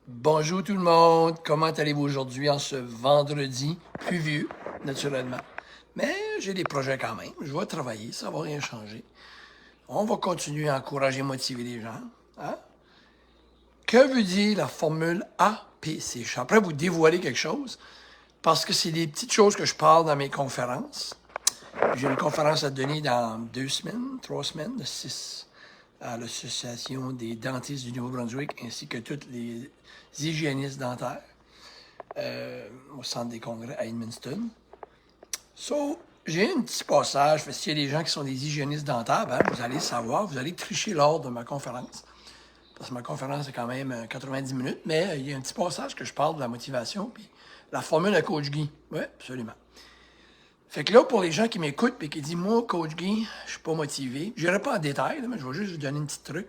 Bonjour tout le monde, comment allez-vous aujourd'hui en ce vendredi pluvieux, naturellement? Mais j'ai des projets quand même, je vais travailler, ça va rien changer. On va continuer à encourager et motiver les gens. Hein? Que veut dire la formule APC? Je suis en train de vous dévoiler quelque chose parce que c'est des petites choses que je parle dans mes conférences. J'ai une conférence à donner dans 2 semaines, 3 semaines, de 6 à l'Association des dentistes du Nouveau-Brunswick ainsi que toutes les hygiénistes dentaires au centre des congrès à Edmundston. So, j'ai un petit passage, parce qu'il y a des gens qui sont des hygiénistes dentaires, ben, vous allez savoir, vous allez tricher lors de ma conférence. Parce que ma conférence est quand même 90 minutes, mais il y a un petit passage que je parle de la motivation, puis la formule à Coach Guy. Oui, absolument. Fait que là, pour les gens qui m'écoutent et qui disent, moi, Coach Guy, je suis pas motivé, je n'irai pas en détail, là, mais je vais juste vous donner un petit truc.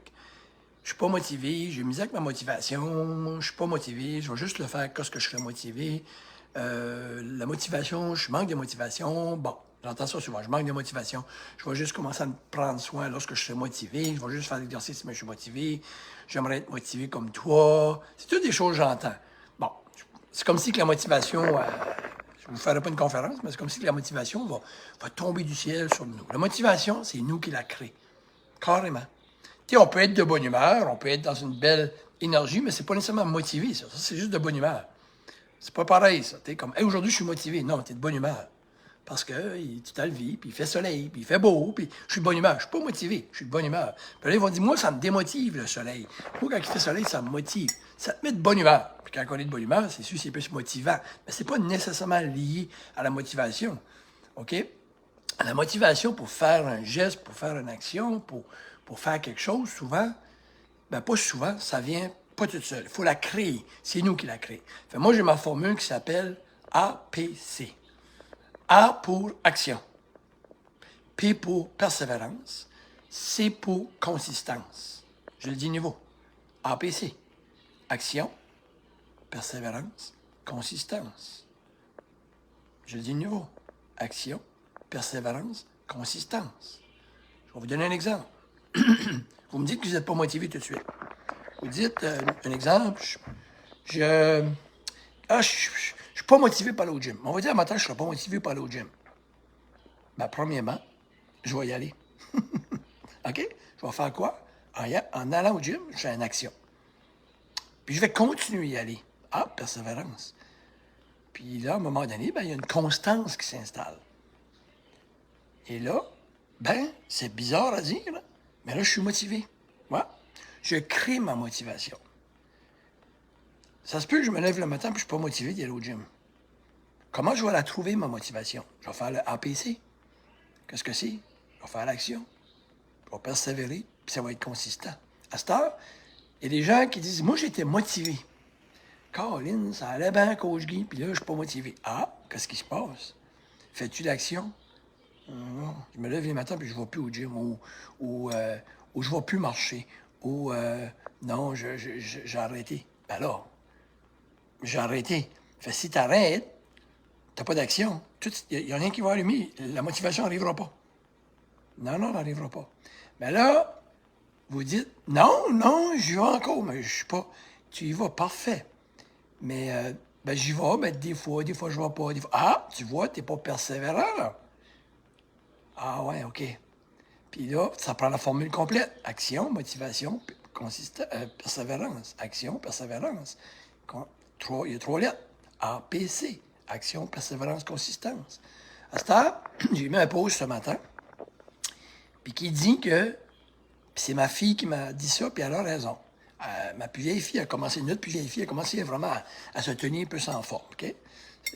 Je suis pas motivé, j'ai misé avec ma motivation, je suis pas motivé, je vais juste le faire quand je serai motivé. La motivation, je manque de motivation. Bon, j'entends ça souvent, je manque de motivation. Je vais juste commencer à me prendre soin lorsque je serai motivé. Je vais juste faire l'exercice, mais je suis motivé. J'aimerais être motivé comme toi. C'est toutes des choses que j'entends. Bon, c'est comme si que la motivation, je ne vous ferai pas une conférence, mais c'est comme si que la motivation va tomber du ciel sur nous. La motivation, c'est nous qui la créons. Carrément. Tu sais, on peut être de bonne humeur, on peut être dans une belle énergie, mais c'est pas nécessairement motivé, ça. Ça, c'est juste de bonne humeur. C'est pas pareil, ça. T'es comme, hey, aujourd'hui, je suis motivé. Non, tu es de bonne humeur. Parce que tu t'as le vie, puis il fait soleil, puis il fait beau, puis je suis de bonne humeur. Je suis pas motivé, je suis de bonne humeur. Puis là, ils vont dire, moi, ça me démotive, le soleil. Moi, quand il fait soleil, ça me motive. Ça te met de bonne humeur. Puis quand on est de bonne humeur, c'est sûr, c'est plus motivant. Mais c'est pas nécessairement lié à la motivation. OK? La motivation pour faire un geste, pour faire une action, pour faire quelque chose, souvent, ben pas souvent, ça vient pas tout seul. Il faut la créer. C'est nous qui la créons. Fait, moi, j'ai ma formule qui s'appelle APC. A pour action. P pour persévérance. C pour consistance. Je le dis nouveau. APC. Action, persévérance, consistance. Je le dis nouveau. Action, persévérance, consistance. Je vais vous donner un exemple. Vous me dites que vous n'êtes pas motivé tout de suite. Vous dites, un exemple, je suis pas motivé par aller au gym. On va dire, à matin, je ne serai pas motivé par aller au gym. Ben, premièrement, je vais y aller. OK? Je vais faire quoi? En allant au gym, je fais une action. Puis je vais continuer à y aller. Ah, persévérance. Puis là, à un moment donné, ben, il y a une constance qui s'installe. Et là, ben, c'est bizarre à dire, là, mais là, je suis motivé. Ouais. Je crée ma motivation. Ça se peut que je me lève le matin et je ne suis pas motivé d'y aller au gym. Comment je vais la trouver, ma motivation? Je vais faire le APC. Qu'est-ce que c'est? Je vais faire l'action. Je vais persévérer, puis ça va être consistant. À cette heure, il y a des gens qui disent, moi, j'étais motivé. Caroline, ça allait bien, Coach Guy, puis là, je ne suis pas motivé. Ah, qu'est-ce qui se passe? Fais-tu l'action? Non, je me lève les matins puis je ne vais plus au gym ou je ne vais plus marcher ou non, j'ai arrêté. Ben là, j'ai arrêté. Fait si tu arrêtes, tu n'as pas d'action. Il n'y a rien qui va allumer. La motivation n'arrivera pas. Non, non, elle n'arrivera pas. Mais là, vous dites, non, non, j'y vais encore, mais je suis pas. Tu y vas, parfait. Mais ben, j'y vais, mais des fois, je ne vais pas. Des fois. Ah, tu vois, tu n'es pas persévérant, là. Ah ouais, OK. Puis là, ça prend la formule complète. Action, motivation, persévérance. Action, persévérance. Il y a 3 lettres. APC. Action, persévérance, consistance. À ce temps, j'ai mis un post ce matin, puis qui dit que, puis c'est ma fille qui m'a dit ça, puis elle a raison. Ma plus vieille fille a commencé, notre plus vieille fille a commencé vraiment à se tenir un peu sans forme, OK?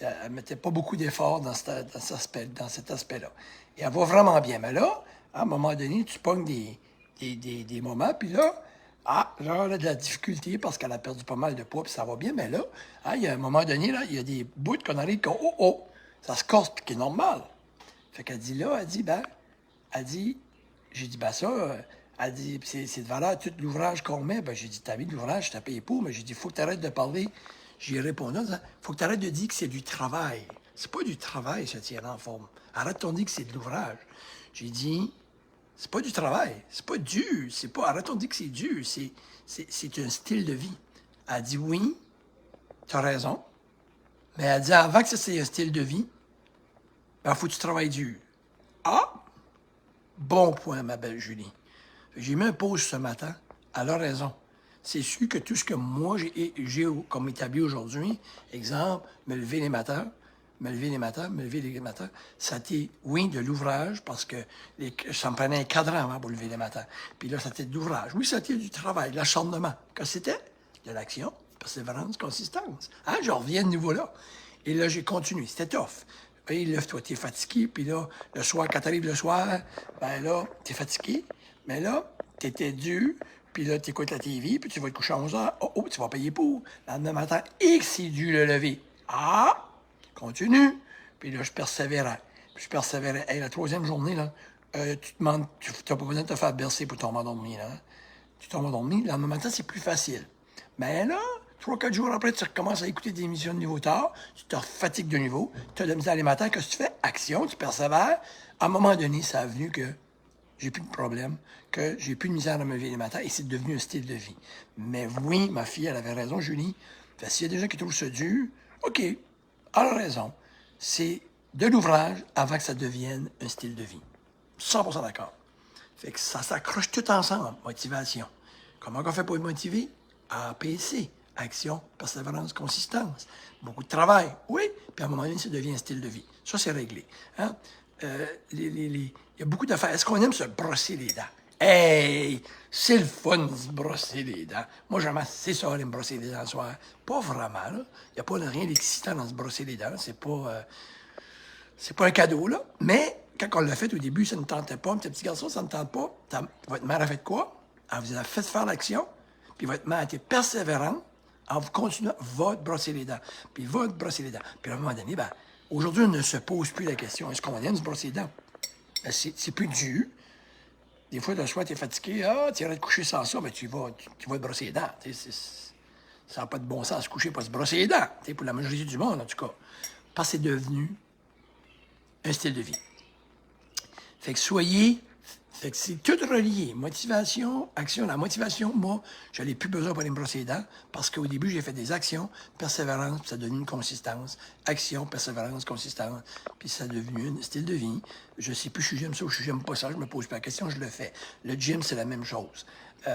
Elle ne mettait pas beaucoup d'efforts dans cet aspect-là. Et elle va vraiment bien. Mais là, à un moment donné, tu pognes des moments, puis là, elle a de la difficulté parce qu'elle a perdu pas mal de poids, puis ça va bien. Mais là, il y a un moment donné, là, il y a des bouts qu'on arrive, ça se corse, puis qui est normal. Fait qu'elle dit là, j'ai dit, ben ça, elle dit, c'est de valeur tout l'ouvrage qu'on met. Ben, j'ai dit, t'as mis de l'ouvrage, je t'ai payé pour, mais j'ai dit, il faut que tu arrêtes de parler. J'ai répondu, il faut que tu arrêtes de dire que c'est du travail. C'est pas du travail, se tirer en forme. Arrête de dire que c'est de l'ouvrage. J'ai dit, c'est pas du travail, c'est pas dur, arrête de dire que c'est dur, c'est un style de vie. Elle dit oui, tu as raison. Mais elle dit avant que ça c'est un style de vie, il faut que tu travailles dur. Ah! Bon point, ma belle Julie. J'ai mis un pause ce matin. Elle a raison. C'est sûr que tout ce que moi j'ai comme établi aujourd'hui, exemple, me lever les matins, ça a été, oui, de l'ouvrage, parce que ça me prenait un cadran avant pour lever les matins. Puis là, ça a été de l'ouvrage. Oui, ça a été du travail, de l'acharnement. Qu'est-ce que c'était? De l'action, persévérance, consistance. Hein? Je reviens de nouveau là. Et là, j'ai continué. C'était tough. Et lève-toi, t'es fatigué. Puis là, le soir, quand t'arrives le soir, ben là, t'es fatigué. Mais là, t'étais dur. Puis là, t'écoutes la TV, puis tu vas te coucher à 11 heures. Oh, tu vas payer pour. Le lendemain matin, et c'est dû le lever. Ah! Continue. Puis là, je persévérais. Puis je persévérais. Hey, la troisième journée, là, tu n'as pas besoin de te faire bercer pour tomber endormi, là. Tu tombes endormi. Le lendemain matin, c'est plus facile. Mais là, 3-4 jours après, tu recommences à écouter des émissions de niveau tard, tu te fatigues de nouveau, tu as de la misère les matins, qu'est-ce que tu fais? Action, tu persévères. À un moment donné, ça a venu que j'ai plus de problème, que j'ai plus de misère à me lever les matins et c'est devenu un style de vie. Mais oui, ma fille, elle avait raison, Julie. S'il y a des gens qui trouvent ça dur, OK, elle a raison. C'est de l'ouvrage avant que ça devienne un style de vie. 100% d'accord. Fait que ça s'accroche tout ensemble, motivation. Comment on fait pour être motivé? APC, action, persévérance, consistance. Beaucoup de travail, oui, puis à un moment donné, ça devient un style de vie. Ça, c'est réglé. Hein? Il y a beaucoup d'affaires. Est-ce qu'on aime se brosser les dents? Hey! C'est le fun de se brosser les dents. Moi, j'aime assez ça, aller me brosser les dents le soir. Pas vraiment, là. Il n'y a pas rien d'excitant dans se brosser les dents. C'est pas un cadeau, là. Mais quand on l'a fait au début, ça ne tentait pas. Mon petit garçon, ça ne tente pas. Votre mère a fait quoi? Elle vous a fait faire l'action. Puis votre mère a été persévérante en vous continuant, va te brosser les dents. Puis va te brosser les dents. Puis à un moment donné, ben, aujourd'hui, on ne se pose plus la question, est-ce qu'on aime se brosser les dents? Ben, c'est plus dur. Des fois, le soir, tu es fatigué, tu irais te coucher sans ça, mais tu vas te brosser les dents. Ça n'a pas de bon sens se coucher, pas se brosser les dents. Pour la majorité du monde, en tout cas. Parce que c'est devenu un style de vie. Fait que c'est tout relié. Motivation, action. La motivation, moi, je n'ai plus besoin pour aller me brosser les dents parce qu'au début, j'ai fait des actions, persévérance, puis ça a devenu une consistance. Action, persévérance, consistance, puis ça a devenu un style de vie. Je ne sais plus si j'aime ça ou si j'aime pas ça, je me pose pas la question, je le fais. Le gym, c'est la même chose.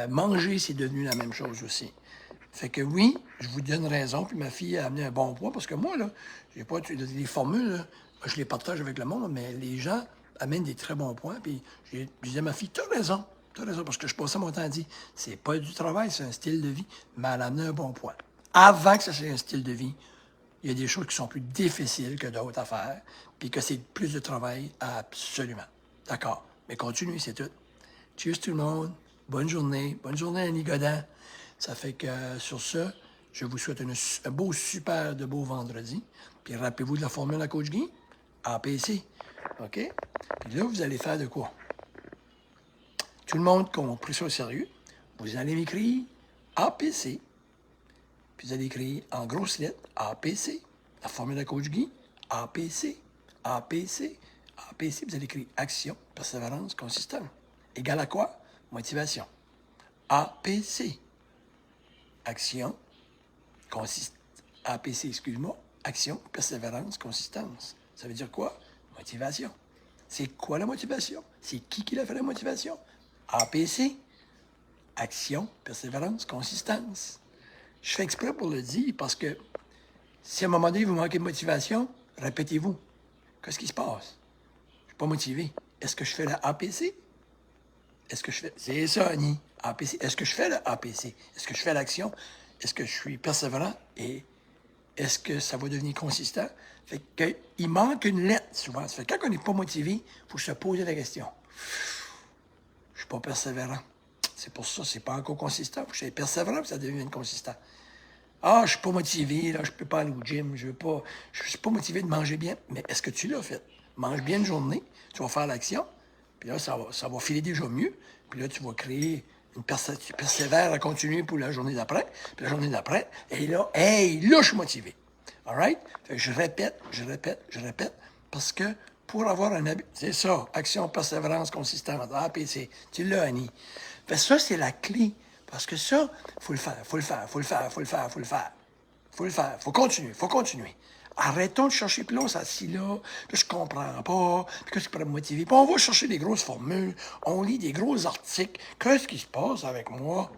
Manger, c'est devenu la même chose aussi. Fait que oui, je vous donne raison, puis ma fille a amené un bon poids parce que moi, là, j'ai pas les formules, là, je les partage avec le monde, mais les gens amène des très bons points. Puis je disais à ma fille, t'as raison, parce que je passais mon temps à dire, c'est pas du travail, c'est un style de vie, mais elle a amené un bon point. Avant que ça soit un style de vie, il y a des choses qui sont plus difficiles que d'autres à faire, puis que c'est plus de travail, absolument. D'accord, mais continue, c'est tout. Cheers tout le monde, bonne journée Annie Godin. Ça fait que sur ce, je vous souhaite un beau, super de beau vendredi. Puis rappelez-vous de la formule à Coach Guy, APC. OK? Puis là, vous allez faire de quoi? Tout le monde qui a pris ça au sérieux, vous allez m'écrire APC. Puis vous allez écrire en grosses lettres APC. La formule de Coach Guy, APC, APC, APC. Vous allez écrire action, persévérance, consistance. Égal à quoi? Motivation. APC. Action, APC, excuse-moi. Action, persévérance, consistance. Ça veut dire quoi? Motivation. C'est quoi la motivation? C'est qui l'a fait la motivation? APC. Action, persévérance, consistance. Je fais exprès pour le dire parce que si à un moment donné vous manquez de motivation, répétez-vous. Qu'est-ce qui se passe? Je ne suis pas motivé. Est-ce que je fais la APC? Est-ce que je fais... C'est ça, Annie. APC. Est-ce que je fais le APC? Est-ce que je fais l'action? Est-ce que je suis persévérant? Et est-ce que ça va devenir consistant? Fait qu'il manque une lettre, souvent. Ça fait que quand on n'est pas motivé, il faut se poser la question. Je suis pas persévérant. C'est pour ça, c'est pas encore consistant. Il faut que je sois persévérant, puis ça devienne consistant. Ah, je suis pas motivé, là, je peux pas aller au gym, je suis pas motivé de manger bien. Mais est-ce que tu l'as fait? Mange bien une journée, tu vas faire l'action, puis là, ça va filer déjà mieux. Puis là, tu vas créer tu persévères à continuer pour la journée d'après, puis la journée d'après, et là, hey, là, je suis motivé. All right? Fait que je répète, parce que pour avoir un habit, c'est ça, action, persévérance, consistance, APC. Tu l'as, Annie. Fait que ça, c'est la clé Parce que ça, faut le faire, faut le faire, faut le faire, faut le faire, faut le faire. Faut le faire, faut continuer, faut continuer. Arrêtons de chercher, puis là, on s'assit là, puis je comprends pas, puis qu'est-ce qui pourrait me motiver. Puis on va chercher des grosses formules, on lit des gros articles. Qu'est-ce qui se passe avec moi?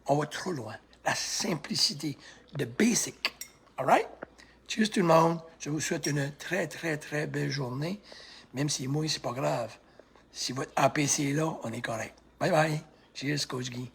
On va trop loin. La simplicité, the basic. All right? Cheers tout le monde. Je vous souhaite une très, très, très belle journée. Même si moi, c'est pas grave. Si votre APC est là, on est correct. Bye bye. Cheers, Coach Guy.